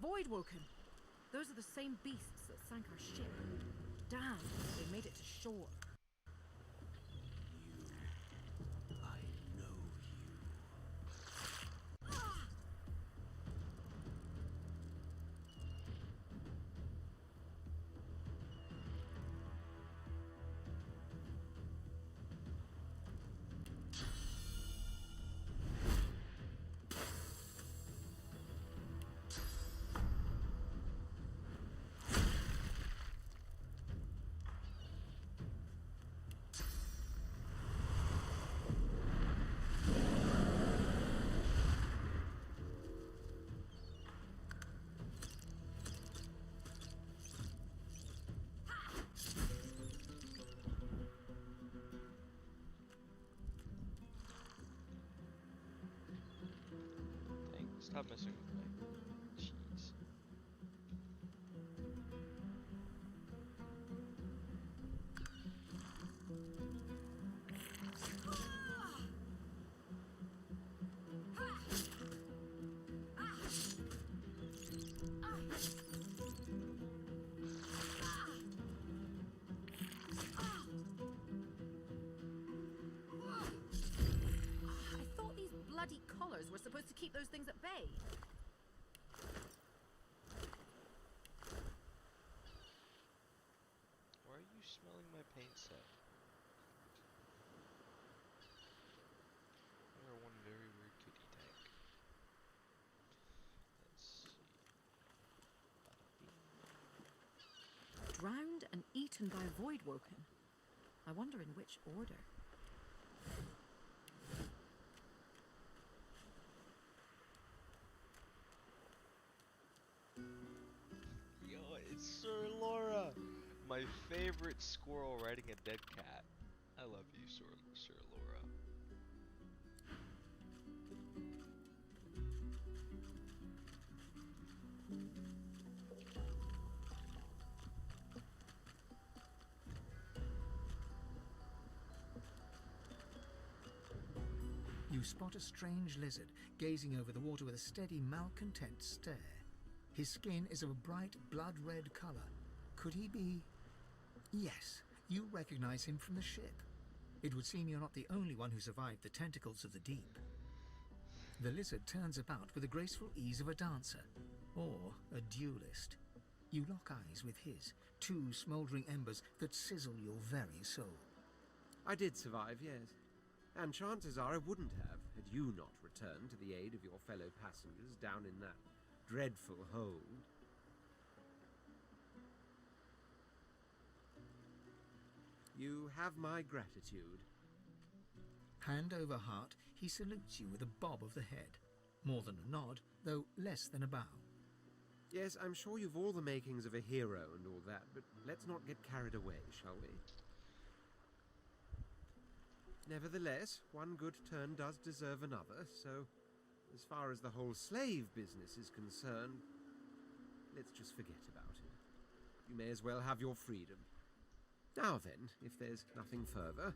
Voidwoken! Those are the same beasts that sank our ship. Damn, they made it to shore. I know you. Stop messing with my cheese. I thought these bloody collars were supposed to keep those things at bay. Why are you smelling my paint set? You are one very weird kitty tank. Let's see. Drowned and eaten by Voidwoken. I wonder in which order. Yo, it's Sir Laura! My favorite squirrel riding a dead cat. I love you, Sir Laura. You spot a strange lizard gazing over the water with a steady, malcontent stare. His skin is of a bright, blood-red color. Could he be... Yes, you recognize him from the ship. It would seem you're not the only one who survived the tentacles of the deep. The lizard turns about with the graceful ease of a dancer, or a duelist. You lock eyes with his, two smouldering embers that sizzle your very soul. I did survive, yes. And chances are I wouldn't have, had you not returned to the aid of your fellow passengers down in that dreadful hold. You have my gratitude. Hand over heart, he salutes you with a bob of the head. More than a nod, though less than a bow. Yes, I'm sure you've all the makings of a hero and all that, but let's not get carried away, shall we? Nevertheless, one good turn does deserve another, so as far as the whole slave business is concerned, let's just forget about it. You may as well have your freedom. Now then, if there's nothing further...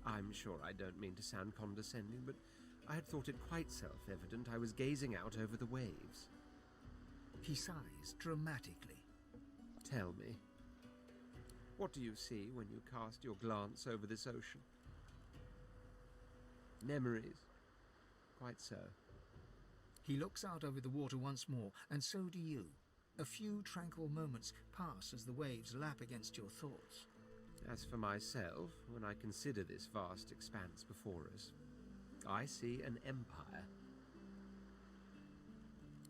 I'm sure I don't mean to sound condescending, but I had thought it quite self-evident I was gazing out over the waves. He sighs dramatically. Tell me, what do you see when you cast your glance over this ocean? Memories. Quite so. He looks out over the water once more, and so do you. A few tranquil moments pass as the waves lap against your thoughts. As for myself, when I consider this vast expanse before us, I see an empire.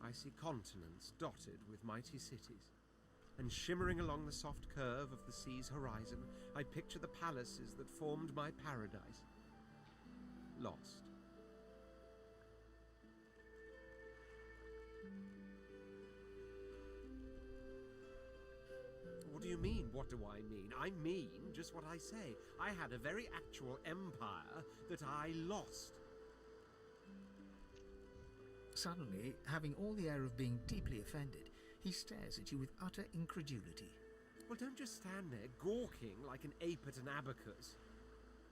I see continents dotted with mighty cities, and shimmering along the soft curve of the sea's horizon, I picture the palaces that formed my paradise. Lost. What do you mean, what do I mean? I mean just what I say. I had a very actual empire that I lost. Suddenly, having all the air of being deeply offended, he stares at you with utter incredulity. Well, don't just stand there gawking like an ape at an abacus.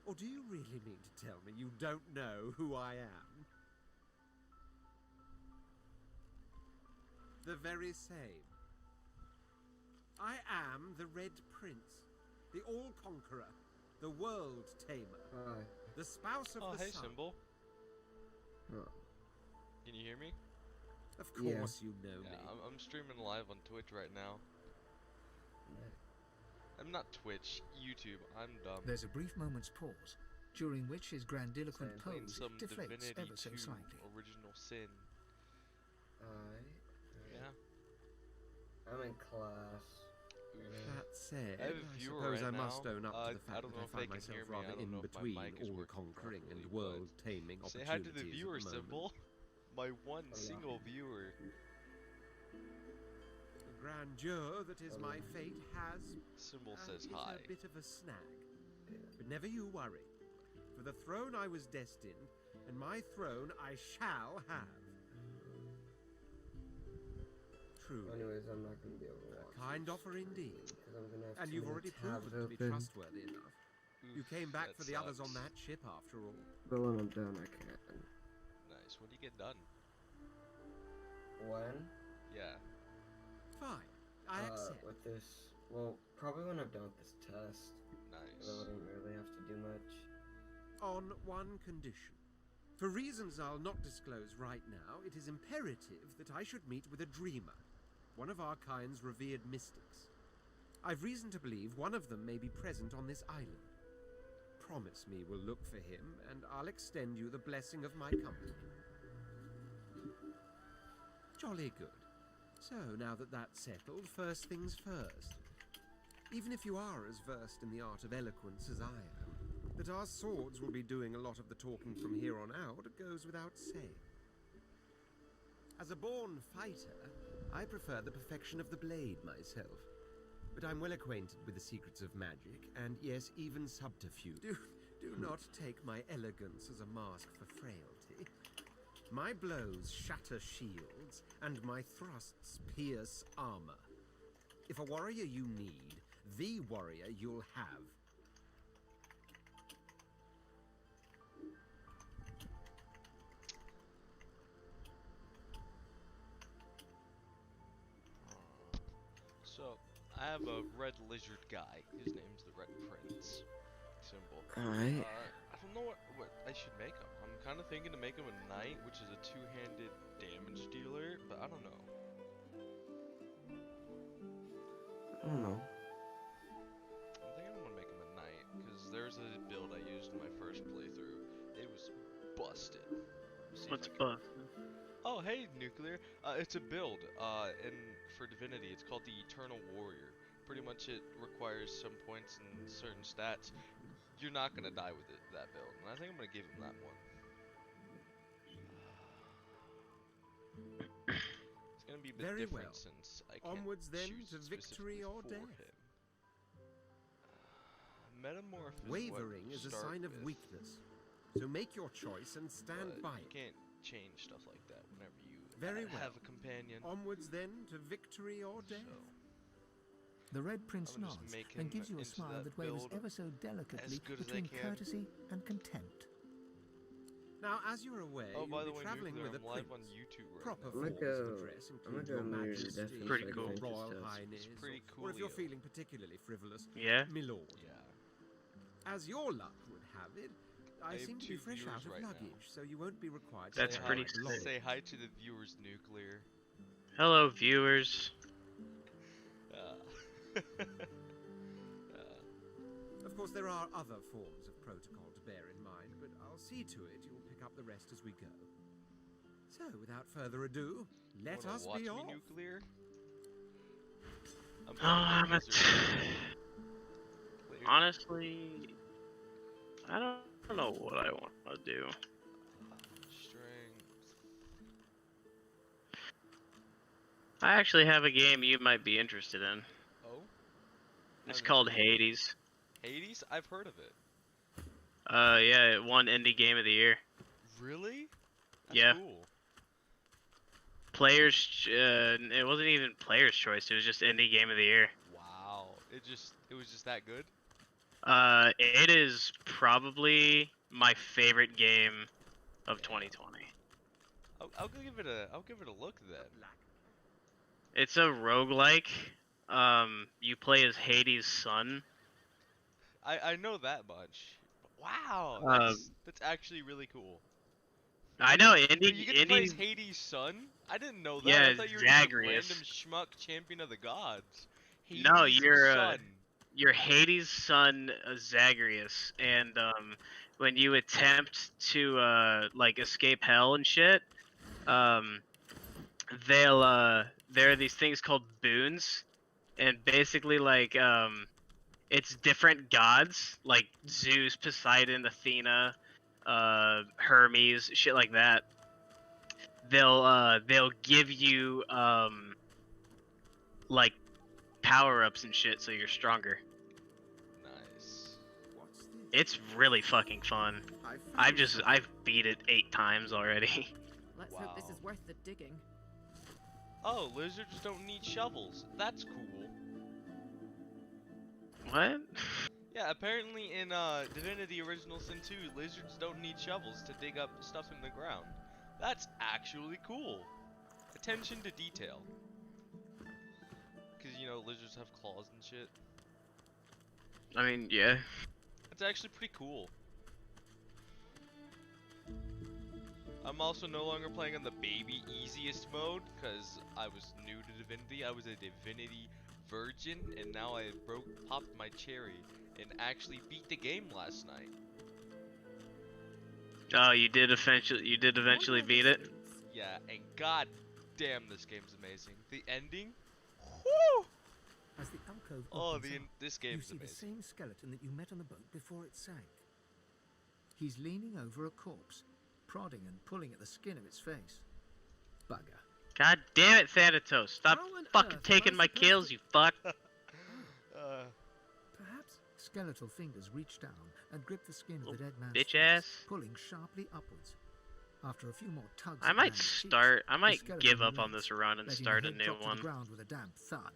Or do you really mean to tell me you don't know who I am? The very same. I am the Red Prince, the All-Conqueror, the World-Tamer, Hi. the spouse of Oh, the hey, sun. Symbol. Oh. Can you hear me? Of Yeah. course you know Yeah, me. I'm streaming live on Twitch right now. I'm not Twitch, YouTube. I'm dumb. There's a brief moment's pause, during which his grandiloquent Same. Playing pose some deflates Divinity ever so 2 slightly. Original Sin. Yeah. I'm in class. That said, I have a I viewer suppose right I must now. own up to the I fact don't that know I if they find can myself hear me. I rather don't in know if my between mic is working all-conquering and properly, but world-taming say hi to opportunities the viewer, at the moment. Symbol. My one Hello. single viewer. The grandeur that is my fate has Symbol says hit hi. a bit of a snag. But never you worry. For the throne I was destined, and my throne I shall have. True. Anyways, I'm not gonna be able to watch. A kind offer indeed. Because I'm gonna have And too you've many already tabs proven to be open. trustworthy enough. You Oof, came back that for the others on sucks. that ship after all. But when I'm done, I can. Nice. When do you get done? When? Fine. Yeah. I accept. With this, well, probably when I'm done with this test. I Nice. wouldn't really have to do much. On one condition. For reasons I'll not disclose right now, it is imperative that I should meet with a dreamer, one of our kind's revered mystics. I've reason to believe one of them may be present on this island. Promise me we'll look for him, and I'll extend you the blessing of my company. Jolly good. So, now that that's settled, first things first. Even if you are as versed in the art of eloquence as I am, that our swords will be doing a lot of the talking from here on out goes without saying. As a born fighter, I prefer the perfection of the blade myself. But I'm well acquainted with the secrets of magic, and yes, even subterfuge. Do not take my elegance as a mask for frailty. My blows shatter shields, and my thrusts pierce armor. If a warrior you need, the warrior you'll have. So, I have a red lizard guy. His name's the Red Prince. Symbol. Alright. I don't know what I should make him. I'm kind of thinking to make him a knight, which is a two-handed damage dealer, but I don't know. I don't know. I'm thinking I'm gonna make him a knight, because there's a build I used in my first playthrough. It was busted. See if What's I can- busted? Oh, hey, Nuclear. It's a build, for Divinity. It's called the Eternal Warrior. Pretty much it requires some points and certain stats. You're not gonna die with that build, and I think I'm gonna give him that one. It's gonna be a bit Very different well. since I can't Onwards then choose to victory specifically or for death. him. Metamorph is Wavering what is a start sign of with, weakness. So make your choice and stand but by you it. can't change stuff like that whenever you Very have well. a companion. Onwards then to victory or death. So, The Red Prince I'm gonna just nods make and him gives you a into smile that that wavers build ever so delicately good as I between can. courtesy and contempt. Now, as you're aware, oh, by you'll the be way, traveling Nuclear, with a I'm live prince. on YouTube right Proper now. I'm gonna forms go- of dress I'm include gonna your go near majesty, Death Pretty your cool. royal It's highness, pretty or if you're coolio. feeling particularly frivolous, Yeah? milord. Yeah. As your luck would have it, I have seem to be 2 fresh out viewers of right now. luggage, so you won't be required to That's say pretty hi sick. belongings. Say hi to the viewers, Nuclear. Hello, viewers. Of course, there are other forms of protocol to bear in mind, but I'll see to it you'll pick up the rest as we go. So, without further ado, let Wanna us watch be me, off. Nuclear? I'm Oh, playing I'm the a lizard. Player- Honestly, I don't know what I want to do. Strength. I actually have a game you might be interested in. Oh? It's Haven't called heard of it. Hades. Hades? I've heard of it. Yeah, it won Indie Game of the Year. Really? That's Yeah. cool. It wasn't even Player's Choice. It was just Indie Game of the Year. Wow. It was just that good? It is probably my favorite game of Yeah. 2020. I'll give it a look then. It's a roguelike. You play as Hades' son. I know that much. Wow, Um, that's actually really cool. I know But you get to play as Indy. Hades' son? I didn't know that. I Yeah, thought you were just a random Zagreus. schmuck champion of the gods. No, Hades' son. you're Hades' son, Zagreus, and when you attempt to like escape hell and shit, um, there are these things called boons, and basically like it's different gods like Zeus, Poseidon, Athena, Hermes, shit like that. They'll give you like power ups and shit so you're stronger. Nice. What's this? It's really fucking fun. I found I've beat it 8 times already. Let's hope this Wow. is worth the digging. Oh, lizards don't need shovels. That's cool. What? Yeah, apparently in Divinity Original Sin 2, lizards don't need shovels to dig up stuff in the ground. That's actually cool. Attention to detail. Because, you know, lizards have claws and shit. I mean, yeah. That's actually pretty cool. I'm also no longer playing on the baby easiest mode, because I was new to Divinity. I was a Divinity virgin, and now I popped my cherry and actually beat the game last night. Oh, you did eventually beat it. Yeah, and god damn, this game's amazing. The ending? Whoo! As the alcove Oh, opens up, this you game's see the amazing. same skeleton that you met on the boat before it sank. He's leaning over a corpse, prodding and pulling at the skin of its face. Bugger. God damn it, Thanatos! Stop How on fucking earth am I taking my supposed kills, to- you fuck! Perhaps skeletal fingers reach down and grip the skin of the Little dead man's bitch face, ass. pulling sharply upwards. After a few more tugs, I at the might man's cheeks, I the might skeleton give up on relents, this run and letting start the a head new drop to one. the ground with a damp thud.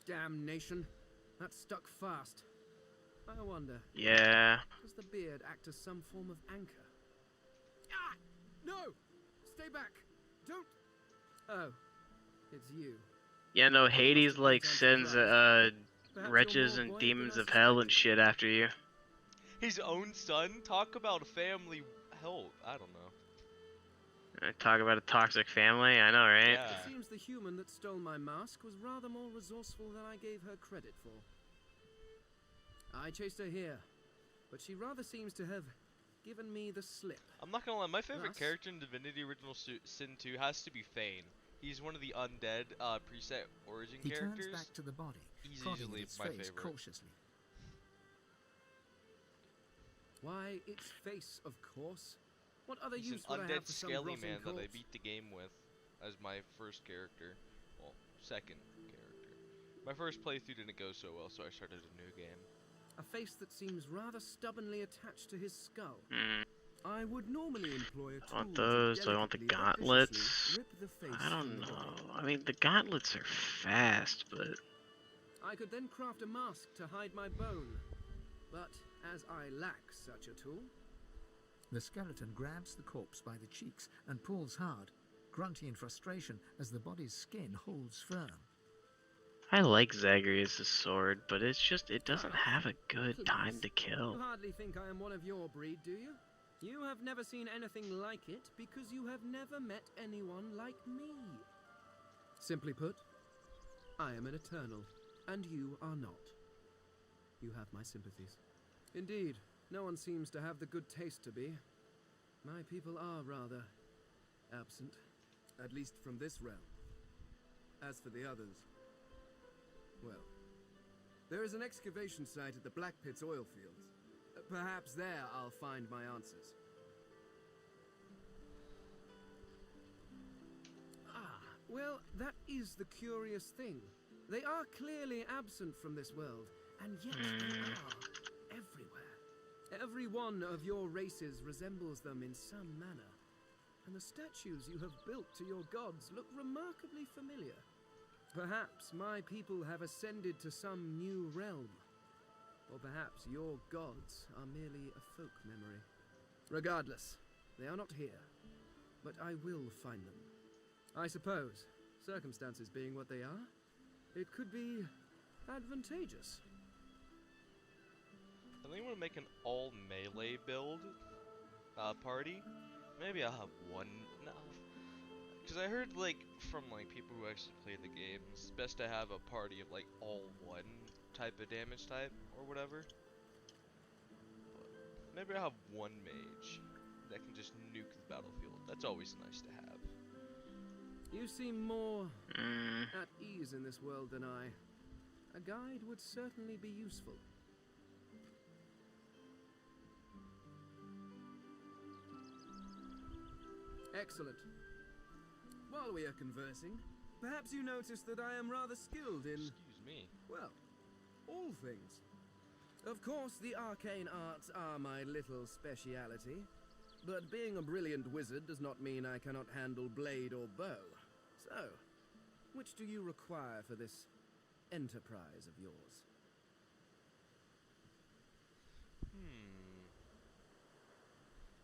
Damnation. That stuck fast. I wonder, Yeah. does the beard act as some form of anchor? Ah! No! Stay back! Don't! Oh, it's you. Yeah, no, Hades like I'm sends surprised. Perhaps wretches you're and more buoyant demons than I of hell and suspected. shit after you. His own son? Talk about family hell. I don't know. Talk about a toxic family, I know, right? Yeah. It seems the human that stole my mask was rather more resourceful than I gave her credit for. I chased her here, but she rather seems to have given me the slip. I'm not gonna lie, my favorite Thus- character in Divinity Original Sin 2 has to be Thane. He's one of the undead preset origin He characters. turns back to the body, He's prodding easily at its my face favorite. cautiously. Why, its face, of course. What other He's use an would I have undead for some scaly rotting man that I corpse? beat the game with as my first character. Well, second character. My first playthrough didn't go so well, so I started a new game. A face that seems rather stubbornly attached to his skull. Mm, I would normally employ a I want tool to those. Do I want the delicately but gauntlets? viciously rip the face I from don't the know. body. I mean, the gauntlets are fast, but I could then craft a mask to hide my bone. But as I lack such a tool, The skeleton grabs the corpse by the cheeks and pulls hard, grunting in frustration as the body's skin holds firm. I like Zagreus' sword, but it's just, it doesn't have a good time to you kill. hardly think I am one of your breed, do you? You have never seen anything like it because you have never met anyone like me. Simply put, I am an eternal, and you are not. You have my sympathies. Indeed, no one seems to have the good taste to be. My people are rather absent, at least from this realm. As for the others, well, there is an excavation site at the Black Pit's oil fields. Perhaps there I'll find my answers. Ah, well, that is the curious thing. They are clearly absent from this world, and yet they are everywhere. Every one of your races resembles them in some manner, and the statues you have built to your gods look remarkably familiar. Perhaps my people have ascended to some new realm. Or perhaps your gods are merely a folk memory. Regardless, they are not here. But I will find them. I suppose Circumstances being what they are, it could be advantageous. I think I'm gonna make an all melee build party. Maybe I'll have one. No, because I heard like from like people who actually play the game, it's best to have a party of like all one type of damage type or whatever. But maybe I'll have one mage that can just nuke the battlefield. That's always nice to have. You seem more at ease in this world than I. A guide would certainly be useful. Excellent. While we are conversing, perhaps you notice that I am rather skilled in, Excuse me. well, all things. Of course, the arcane arts are my little speciality, but being a brilliant wizard does not mean I cannot handle blade or bow. So, which do you require for this enterprise of yours?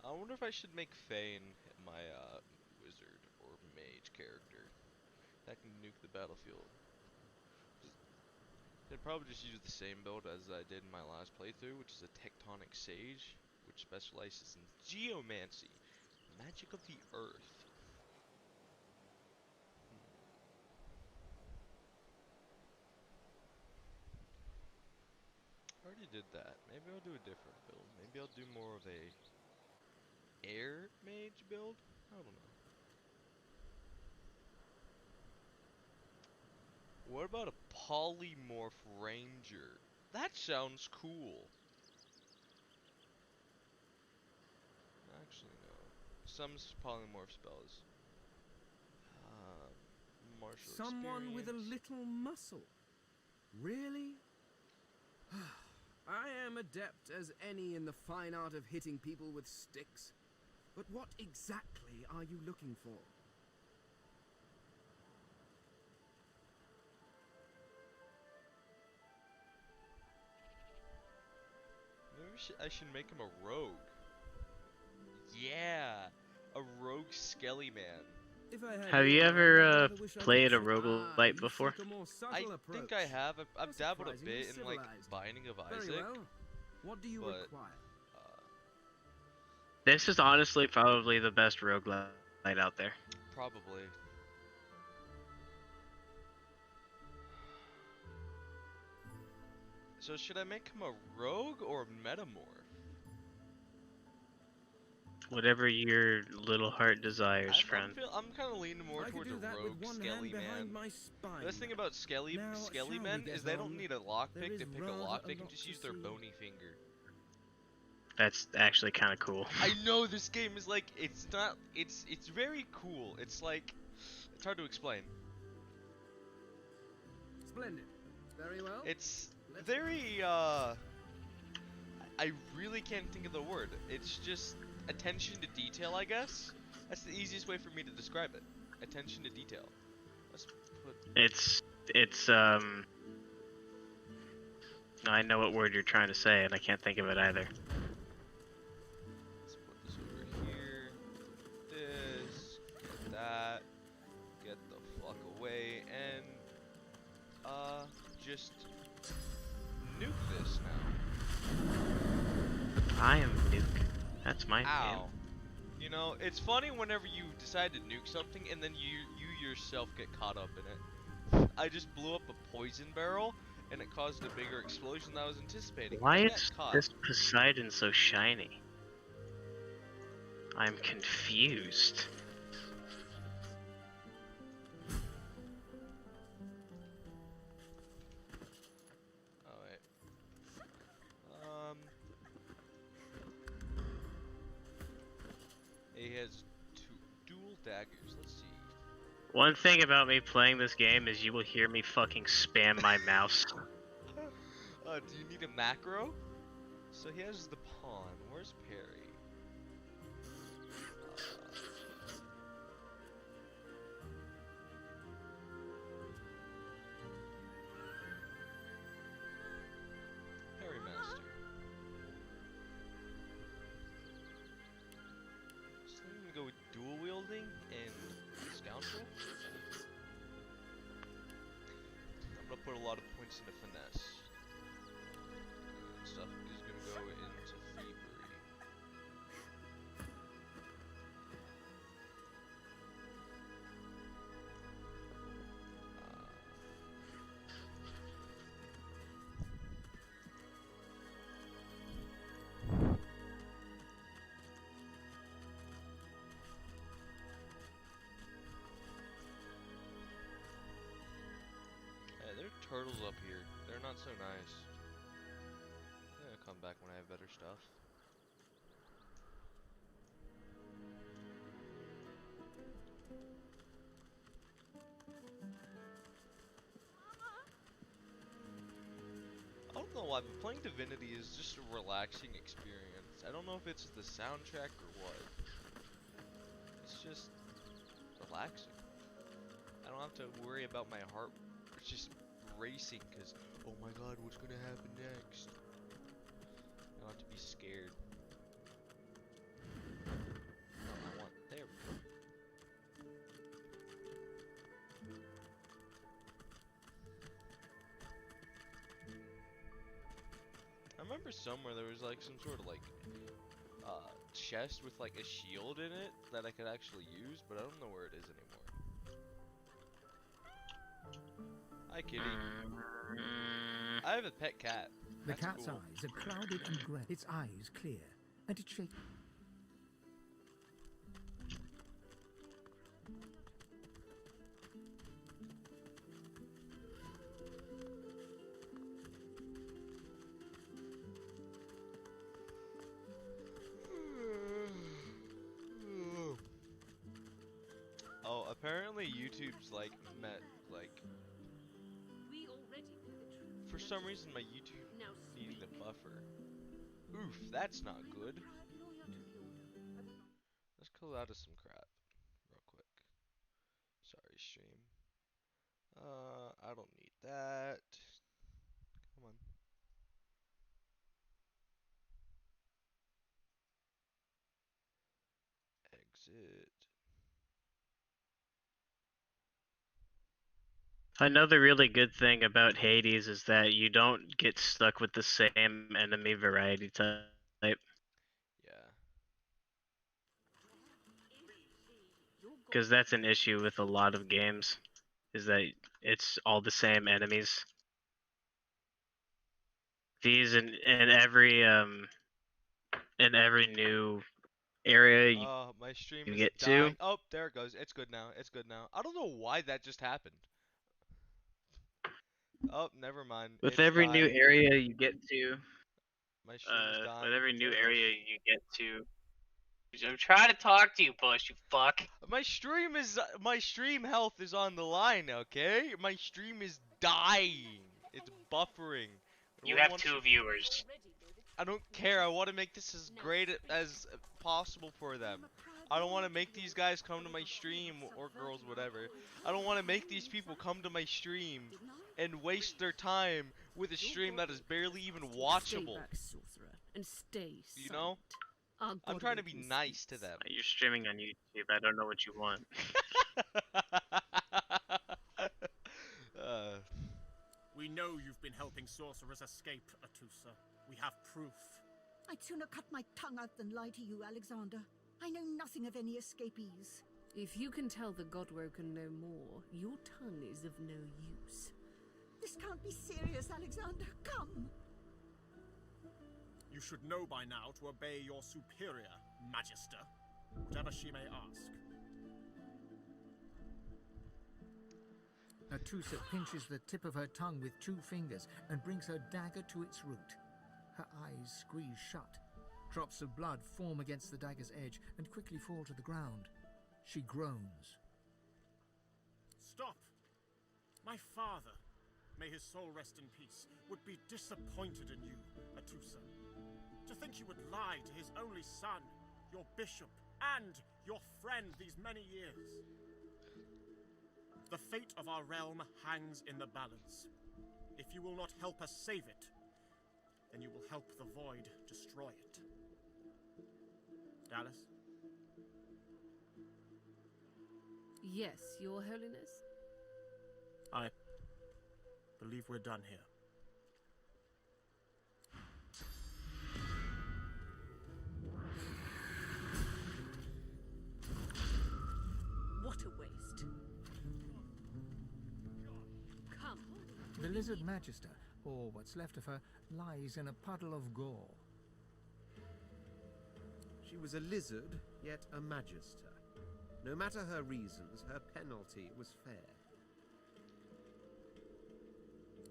I wonder if I should make Fane my wizard or mage character that can nuke the battlefield. I'd probably just use the same build as I did in my last playthrough, which is a Tectonic Sage, which specializes in geomancy, magic of the earth. I already did that. Maybe I'll do a different build. Maybe I'll do more of a air mage build? I don't know. What about a polymorph ranger? That sounds cool. Actually, no. Some polymorph spells. Martial Someone with a experience. little muscle. Really? I am adept as any in the fine art of hitting people with sticks. But what exactly are you looking for? Maybe I should make him a rogue. Yeah, a rogue skelly man. If I had Have you your ever mind, I rather wish I played could a see- roguelite you before? seek a more I subtle think approach. I have. I've You're dabbled a surprisingly bit in like civilized. Binding of Very Isaac, well. What do you but, require? This is honestly probably the best roguelite out there. probably. So should I make him a rogue or a metamorph? Whatever your little heart desires, friend. I'm kind of leaning more I could towards do a that rogue with one skelly hand behind man. my spine. The best thing about skelly Now, shall we men get is they don't on? need a There lockpick is to pick a rather lock. a They can lot just to use their see. bony finger. That's actually kind of cool. I know this game is like it's not. It's very cool. It's like it's hard to explain. Splendid. Very well. It's Let's very I really can't think of the word. It's just attention to detail, I guess. That's the easiest way for me to describe it. Attention to detail. Let's put It's I know what word you're trying to say, and I can't think of it either. let's put this over here. This, get that. Get the fuck away and just nuke this now. I am Nuke. That's my Ow. name. You know, it's funny whenever you decide to nuke something and then you yourself get caught up in it. I just blew up a poison barrel and it caused a bigger explosion than I was anticipating. Why I got is caught. this Poseidon so shiny? I'm confused. Oh wait. He has dual daggers. Let's see. One thing about me playing this game is you will hear me fucking spam my mouse. Do you need a macro? So he has the pawn. Where's Perry? Perry Master. So I'm gonna go with dual wielding and scoundrel. put a lot of points into finesse. And stuff is gonna go into thievery. There are turtles up here. They're not so nice. I'm gonna come back when I have better stuff. I don't know why, but playing Divinity is just a relaxing experience. I don't know if it's the soundtrack or what. It's just relaxing. I don't have to worry about my heart just racing because, oh my god, what's gonna happen next? I don't have to be scared. Oh, I want, there we go. I remember somewhere there was like some sort of like chest with like a shield in it that I could actually use, but I don't know where it is anymore. Hi, kitty. I have a pet cat. The That's cat's cool. eyes are clouded and grey, its eyes clear, and it shakes. Oh, apparently YouTube's like We already know the truth. for some reason my YouTube Now needing to speak. buffer. Oof, that's not good. Let's call out of some crap real quick. Sorry, stream. I don't need that. Come on. Exit. Another really good thing about Hades is that you don't get stuck with the same enemy variety type. Yeah. Because that's an issue with a lot of games, is that it's all the same enemies. These in every new area My stream you is get to. dying. Oh, there it goes. It's good now. It's good now. I don't know why that just happened. Oh, never mind. With It's every new dying. area you get to, My stream is dying. with every new There it goes. area you get to. I'm trying to talk to you, Bush, you fuck. My stream health is on the line, okay? My stream is dying. It's buffering. You have 2 viewers. I don't care. I want to make this as great as possible for them. I don't want to make these guys come to my stream, or girls, whatever. I don't want to make these people come to my stream and waste their time with a stream that is barely even watchable. Stay back, sorcerer, and stay You know? silent. I'm trying to be nice to them. You're streaming on YouTube. I don't know what you want. We know you've been helping sorcerers escape, Atusa. We have proof. I'd sooner cut my tongue out than lie to you, Alexander. I know nothing of any escapees. If you can tell the Godwoken no more, your tongue is of no use. This can't be serious, Alexander. Come! You should know by now to obey your superior, Magister, whatever she may ask. Atusa pinches the tip of her tongue with 2 fingers and brings her dagger to its root. Her eyes squeeze shut. Drops of blood form against the dagger's edge and quickly fall to the ground. She groans. Stop! My father, may his soul rest in peace, would be disappointed in you, Atusa. To think you would lie to his only son, your bishop, and your friend these many years. The fate of our realm hangs in the balance. If you will not help us save it, then you will help the Void destroy it. Dallas? Yes, Your Holiness? I believe we're done here. What a waste. Come. The lizard magister, or what's left of her, lies in a puddle of gore. She was a lizard, yet a magister. No matter her reasons, her penalty was fair.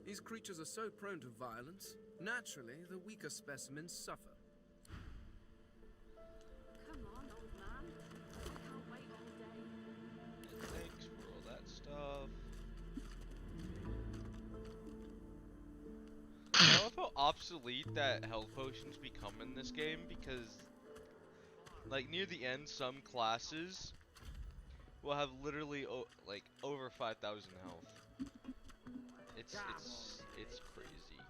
These creatures are so prone to violence. Naturally, the weaker specimens suffer. Come on, old man. I can't wait all day. Thanks for all that stuff. I love how obsolete that health potions become in this game, because like near the end some classes will have literally like over 5,000 health. It's crazy.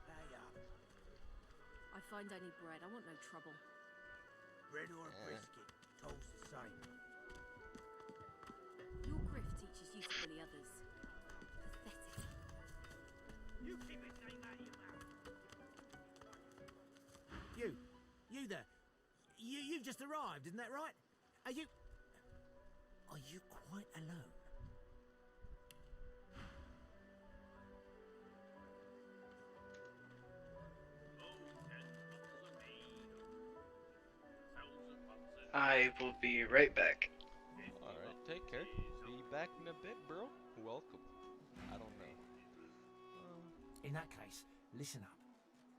I find any bread. I want no trouble. Bread or brisket, toast the same. Your grift teaches you to bully others. Pathetic. You keep his name out of your mouth. You there. You've just arrived, isn't that right? Are you quite alone? I will be right back. Alright, take care. Be back in a bit, bro. Welcome. I don't know. In that case, listen up.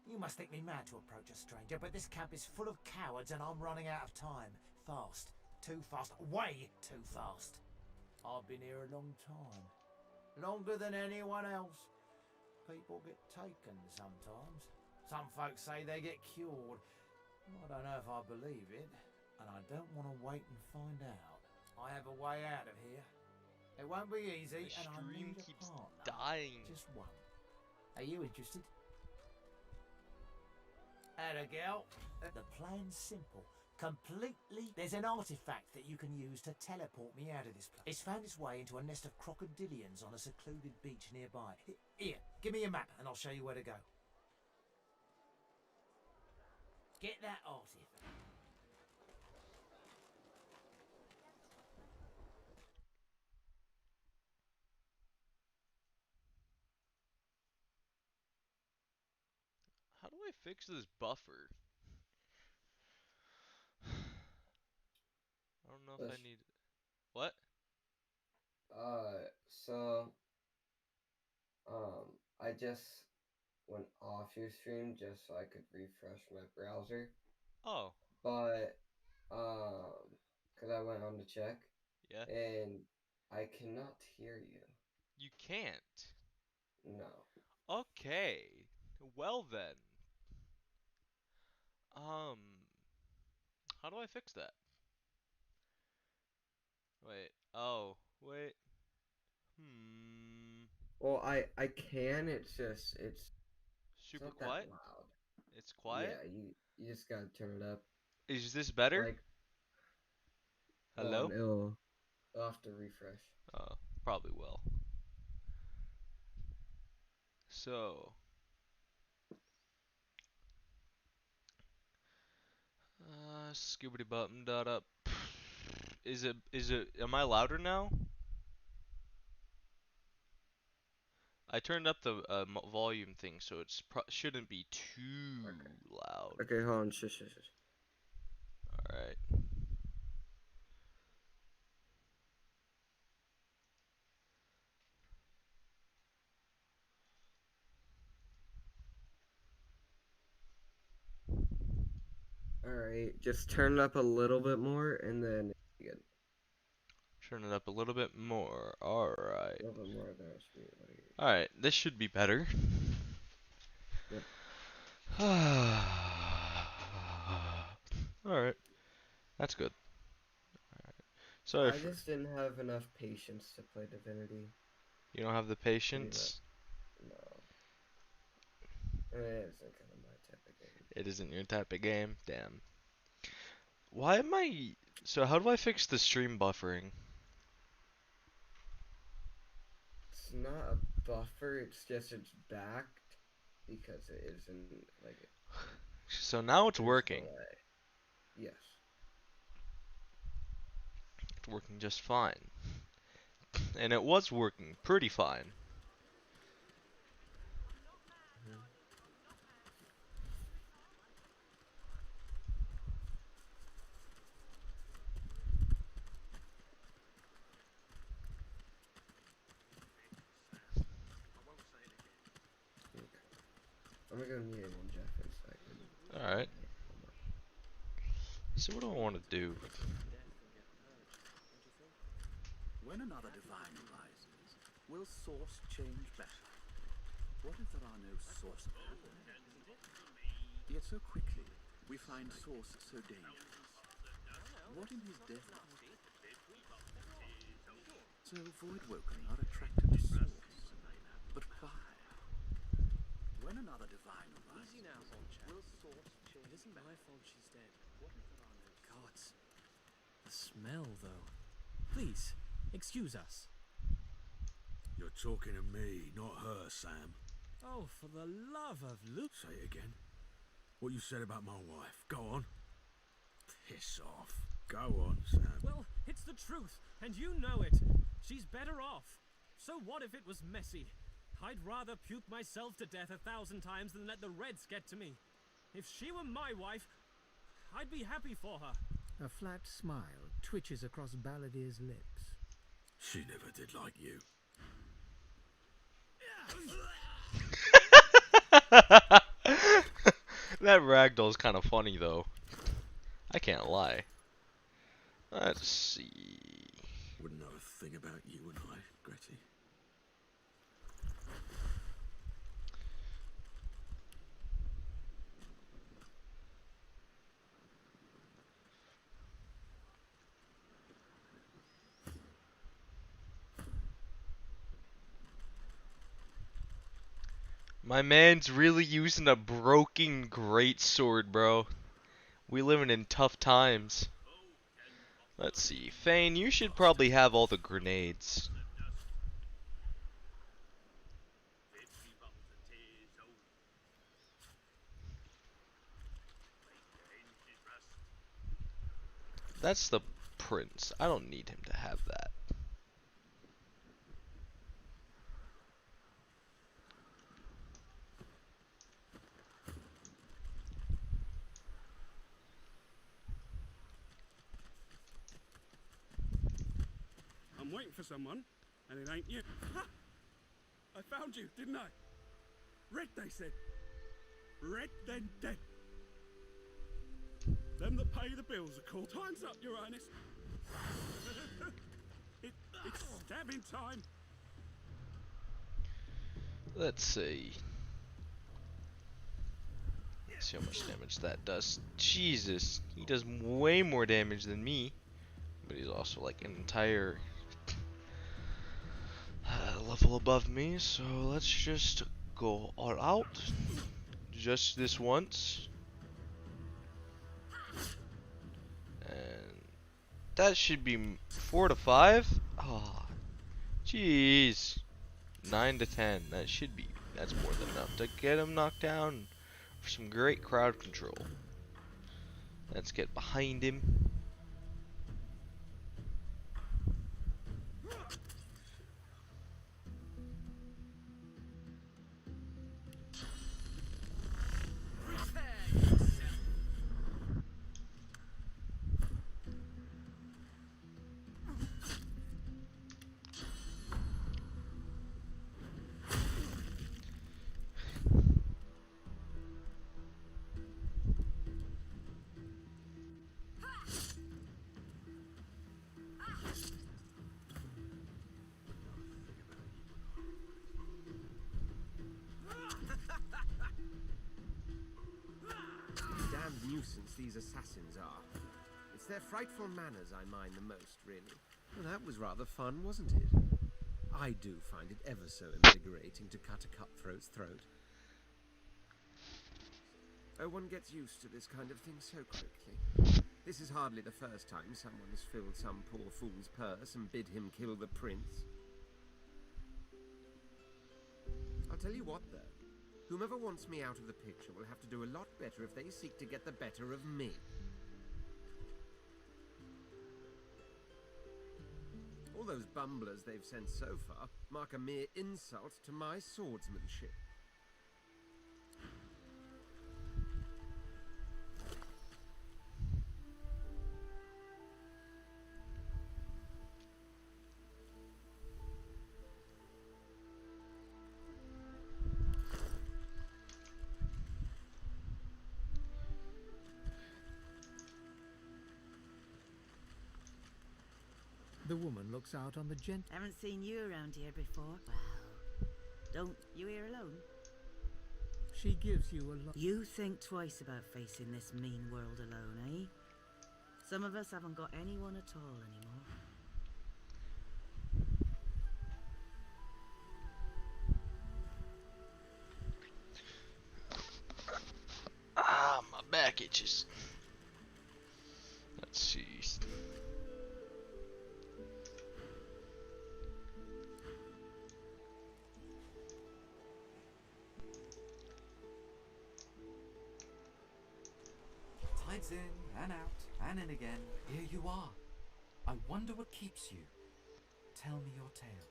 You must think me mad to approach a stranger, but this camp is full of cowards and I'm running out of time. Fast. Too fast. Way too fast. I've been here a long time. Longer than anyone else. People get taken sometimes. Some folks say they get cured. I don't know if I believe it, and I don't want to wait and find out. I have a way out of here. It won't be easy, The and I stream need a keeps partner. dying. Just one. Are you interested? Atta girl. The plan's simple. Completely. There's an artifact that you can use to teleport me out of this place. It's found its way into a nest of crocodilians on a secluded beach nearby. Here, give me a map and I'll show you where to go. Get that artifact. How do I fix this buffer? I don't know if I need... What? So, I just went off your stream just so I could refresh my browser, Oh, but, cause I went on to check, yeah. and I cannot hear you. You can't. No. Okay. Well then. How do I fix that? Wait. Oh, wait. Well, I can, it's Super not that quiet? loud. It's quiet? Yeah, you just gotta turn it up. Is this better? Like, hold Hello? on, it'll have to refresh. Oh, probably will. So, scoobity button dot up. Am I louder now? I turned up the volume thing, so it's shouldn't be too loud. Okay, hold on, shush. Alright. Alright, just turn it up a little bit more, and then you get Turn it up a little bit more. Alright. a little bit more than I should be able to hear. Alright, this should be better. Yep. Alright. That's good. Alright. Sorry I for... just didn't have enough patience to play Divinity. You don't have the patience? No. It isn't kind of my type of game. It isn't your type of game? Damn. Why am I... So how do I fix the stream buffering? It's not a buffer. It's just it's backed because it isn't like. So now it's There's working. delay. Yes. It's working just fine. And it was working pretty fine. I'm gonna go meet him in Jeff in a second. Alright. So what do I want to do? When another divine arises, will source change better? What if there are no source? Yet so quickly, we find source so dangerous. What in his death? So Voidwoken are attracted to source. But why? When another divine arises, will source change? It isn't my fault she's dead. Gods. The smell, though. Please, excuse us. You're talking to me, not her, Sam. Oh, for the love of Luke. Say it again. What you said about my wife. Go on. Piss off. Go on, Sam. Well, it's the truth, and you know it. She's better off. So what if it was messy? I'd rather puke myself to death 1,000 times than let the Reds get to me. If she were my wife, I'd be happy for her. A flat smile twitches across Balladier's lips. She never did like you. That ragdoll's kind of funny though. I can't lie. Let's see. Wouldn't know a thing about you and I, Gretty. My man's really using a broken greatsword, bro. We living in tough times. Let's see. Fane, you should probably have all the grenades. That's the prince. I don't need him to have that. I'm waiting for someone, and it ain't you. Ha! I found you, didn't I? Red, they said. Red, then dead. Them that pay the bills are called. Time's up, Your Highness. It's stabbing time. Let's see. Let's see how much damage that does. Jesus, he does way more damage than me. But he's also like an entire level above me. So let's just go all out. Just this once. And that should be 4 to 5. Oh, jeez. 9 to 10. That should be. That's more than enough to get him knocked down. For some great crowd control. Let's get behind him. Nuisance these assassins are. It's their frightful manners I mind the most, really. Well, that was rather fun, wasn't it? I do find it ever so invigorating to cut a cutthroat's throat. Oh, one gets used to this kind of thing so quickly. This is hardly the first time someone has filled some poor fool's purse and bid him kill the prince. I'll tell you what, though. Whomever wants me out of the picture will have to do a lot better if they seek to get the better of me. All those bumblers they've sent so far mark a mere insult to my swordsmanship. The woman looks out on the gent. Haven't seen you around here before. Well, don't you here alone? She gives you a look. You think twice about facing this mean world alone, eh? Some of us haven't got anyone at all anymore. Ah, my back itches. Let's see. Tides in and out and in again. Here you are. I wonder what keeps you. Tell me your tale.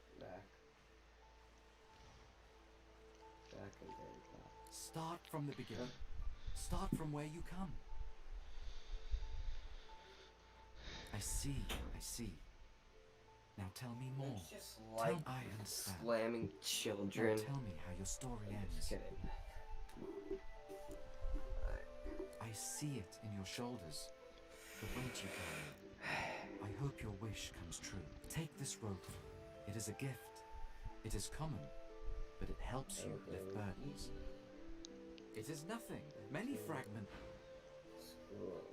Back and very back. Start from the beginning. Start from where you come. I see. Now tell me more. It's just like I understand. slamming children. Now tell me how your story I'm ends. just kidding. I see it in your shoulders. The weight you carry. I hope your wish comes true. Take this rope. It is a gift. It is common, but it helps you lift burdens. It is nothing. Many fragments. School.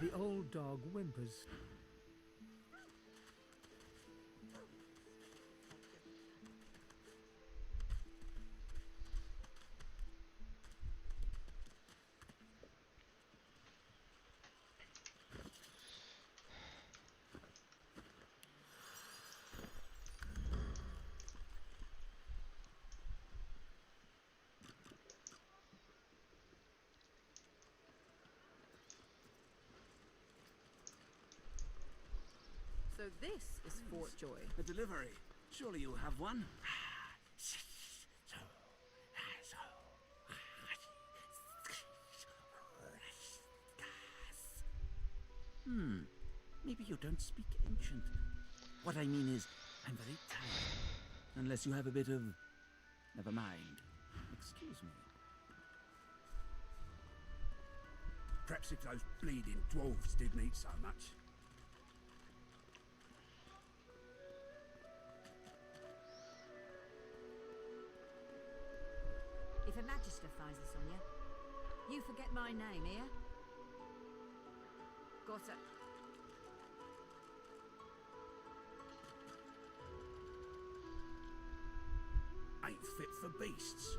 The old dog whimpers. So this is Fort Joy. A delivery. Surely you have one. Maybe you don't speak ancient. What I mean is, I'm very tired. Unless you have a bit of... Never mind. Excuse me. Perhaps if those bleeding dwarves didn't eat so much. If a magister finds us on you, you forget my name here. Got it. Ain't fit for beasts.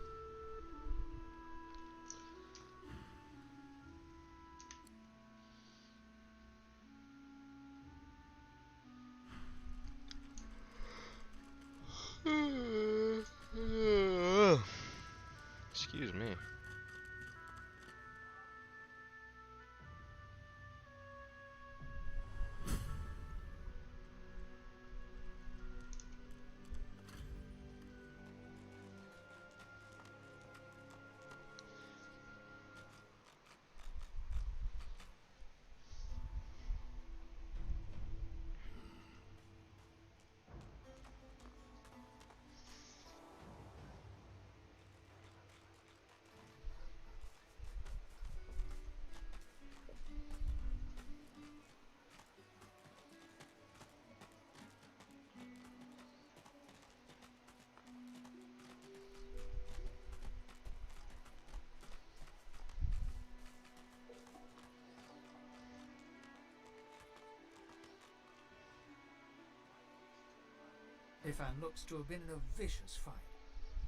Ifan looks to have been in a vicious fight.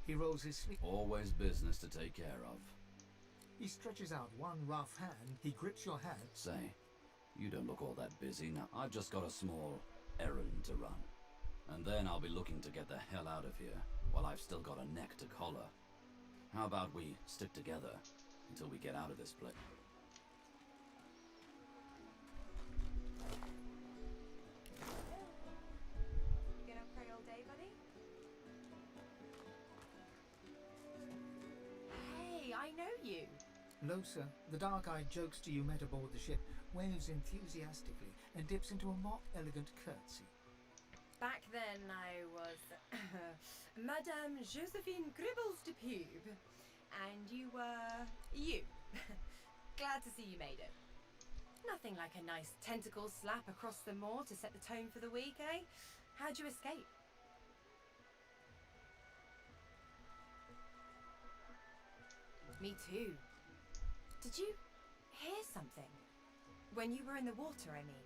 He rolls his sleeve. Always business to take care of. He stretches out one rough hand. He grips your hand. Say, you don't look all that busy now. I've just got a small errand to run. And then I'll be looking to get the hell out of here while I've still got a neck to collar. How about we stick together until we get out of this place? You gonna pray all day, buddy? Hey, I know you. Losa, the dark-eyed jokester you met aboard the ship, waves enthusiastically and dips into a mock elegant curtsy. Back then I was Madame Josephine Gribbles de Pube. And you were you. Glad to see you made it. Nothing like a nice tentacle slap across the moor to set the tone for the week, eh? How'd you escape? Me too. Did you hear something? When you were in the water, I mean.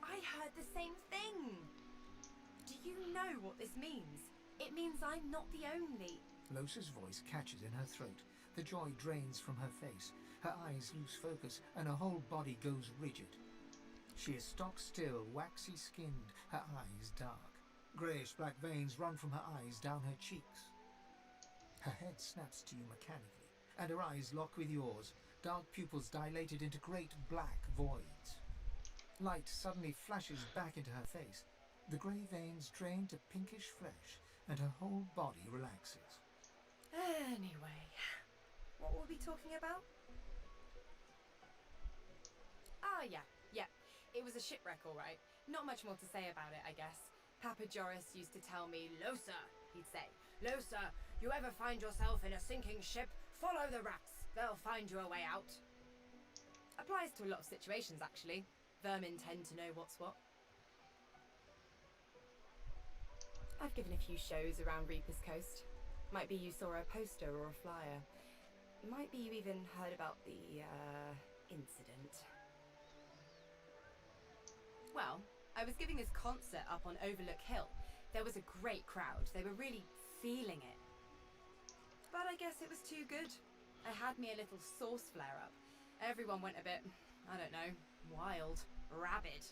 I heard the same thing. Do you know what this means? It means I'm not the only. Losa's voice catches in her throat. The joy drains from her face. Her eyes lose focus and her whole body goes rigid. She is stock still, waxy skinned, her eyes dark. Greyish-black veins run from her eyes down her cheeks. Her head snaps to you mechanically, and her eyes lock with yours, dark pupils dilated into great black voids. Light suddenly flashes back into her face. The grey veins drain to pinkish flesh, and her whole body relaxes. Anyway, what were we talking about? Ah, yeah. It was a shipwreck, all right. Not much more to say about it, I guess. Papa Joris used to tell me, Losa, he'd say. Losa, you ever find yourself in a sinking ship? Follow the rats. They'll find you a way out. Applies to a lot of situations, actually. Vermin tend to know what's what. I've given a few shows around Reaper's Coast. Might be you saw a poster or a flyer. Might be you even heard about the, incident. Well, I was giving this concert up on Overlook Hill. There was a great crowd. They were really feeling it. But I guess it was too good. I had me a little sauce flare-up. Everyone went a bit, I don't know, wild, rabid.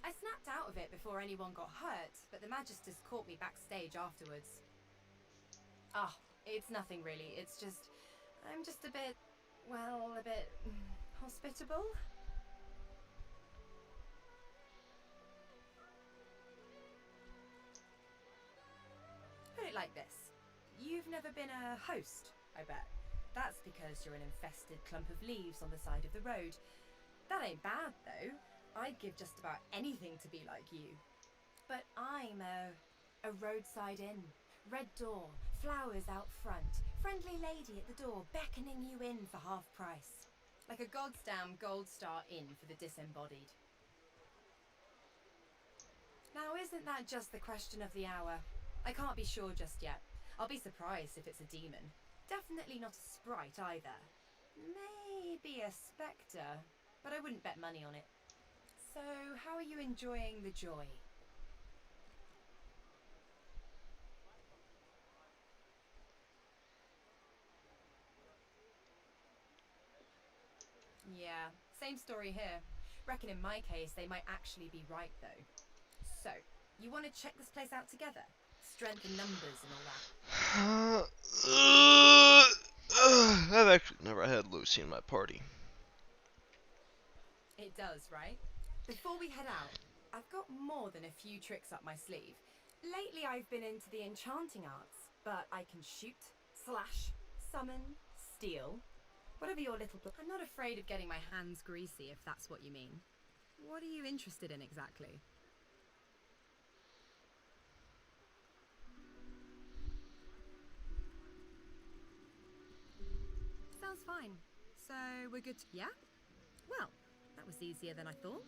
I snapped out of it before anyone got hurt, but the Magisters caught me backstage afterwards. It's nothing really. It's just, I'm just a bit hospitable. Put it like this. You've never been a host, I bet. That's because you're an infested clump of leaves on the side of the road. That ain't bad, though. I'd give just about anything to be like you. But I'm a roadside inn. Red door, flowers out front, friendly lady at the door beckoning you in for half price. Like a goddamn gold star inn for the disembodied. Now, isn't that just the question of the hour? I can't be sure just yet. I'll be surprised if it's a demon. Definitely not a sprite either. Maybe a spectre, but I wouldn't bet money on it. So, how are you enjoying the joy? Yeah, same story here. Reckon in my case, they might actually be right, though. So, you want to check this place out together? Strength in numbers and all that. I've actually never had Lucy in my party. It does, right? Before we head out, I've got more than a few tricks up my sleeve. Lately I've been into the enchanting arts, but I can shoot, slash, summon, steal, whatever your little... I'm not afraid of getting my hands greasy, if that's what you mean. What are you interested in exactly? Sounds fine. So, we're good to... Yeah? Well, that was easier than I thought.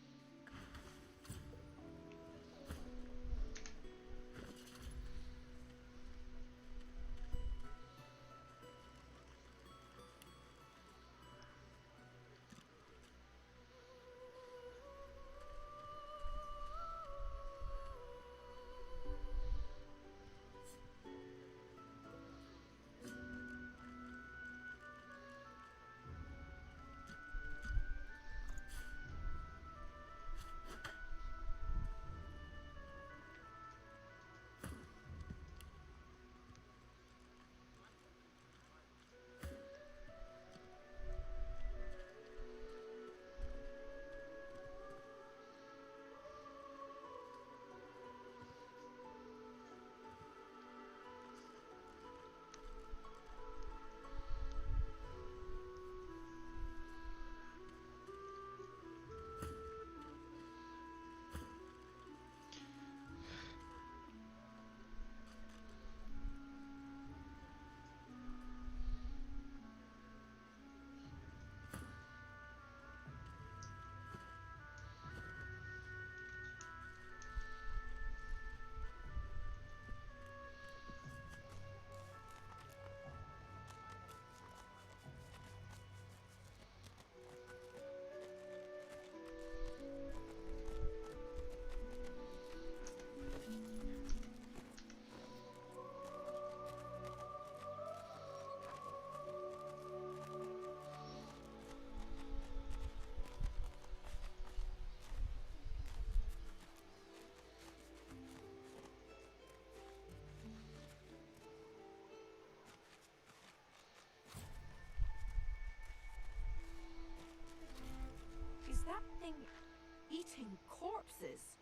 corpses.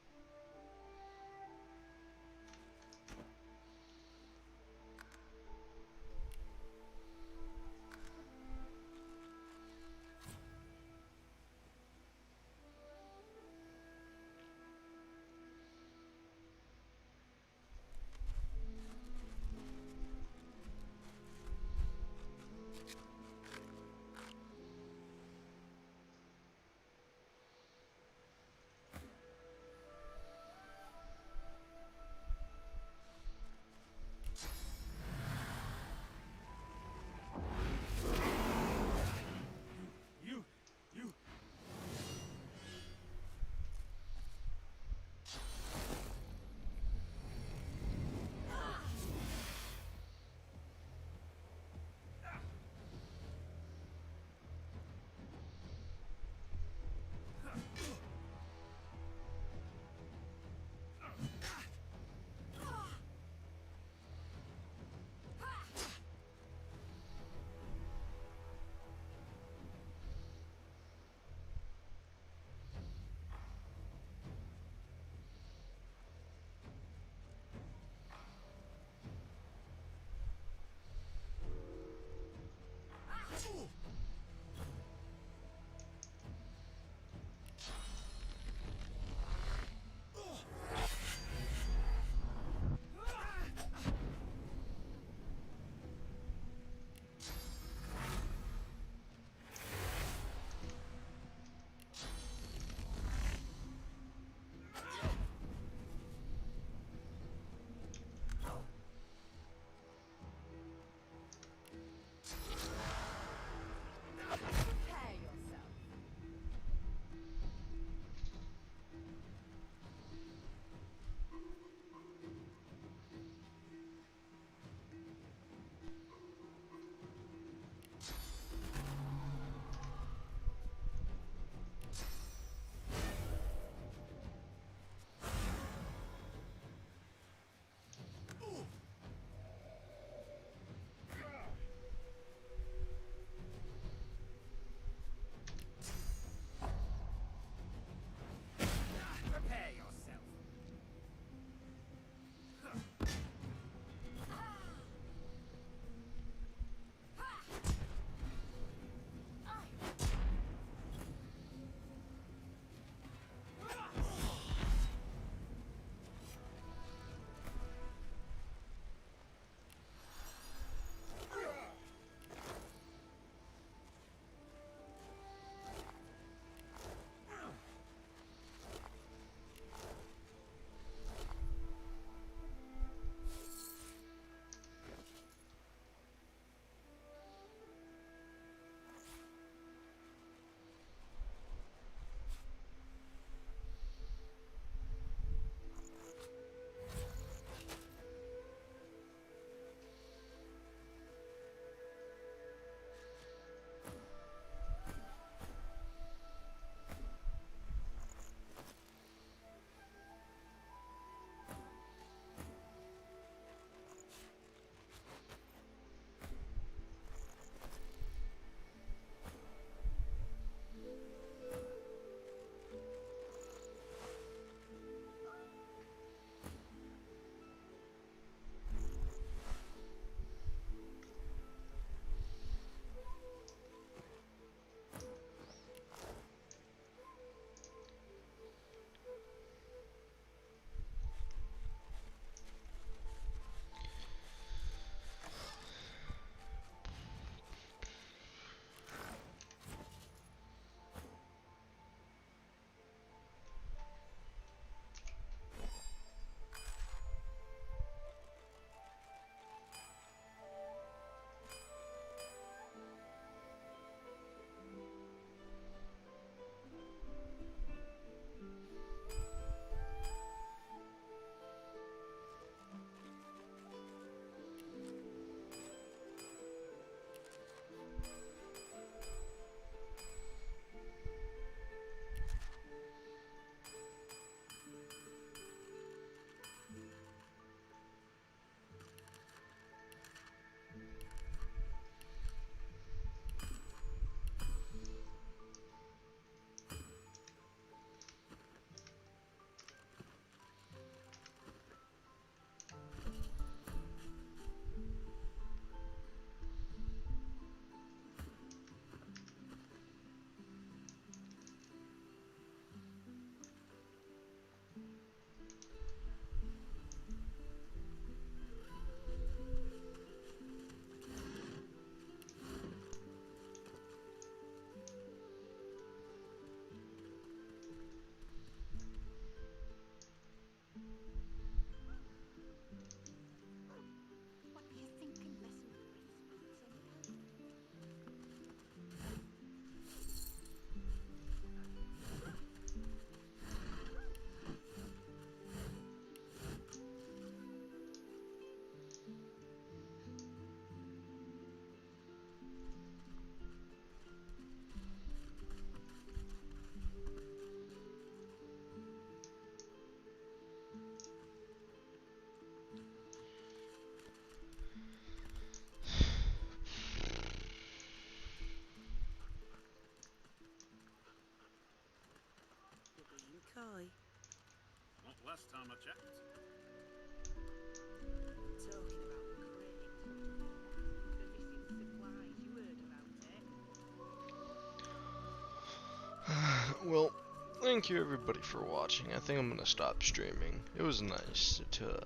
Coy? Not last time I checked. Talking about the crate. The missing supplies, you heard about it? Well, thank you everybody for watching. I think I'm gonna stop streaming. It was nice to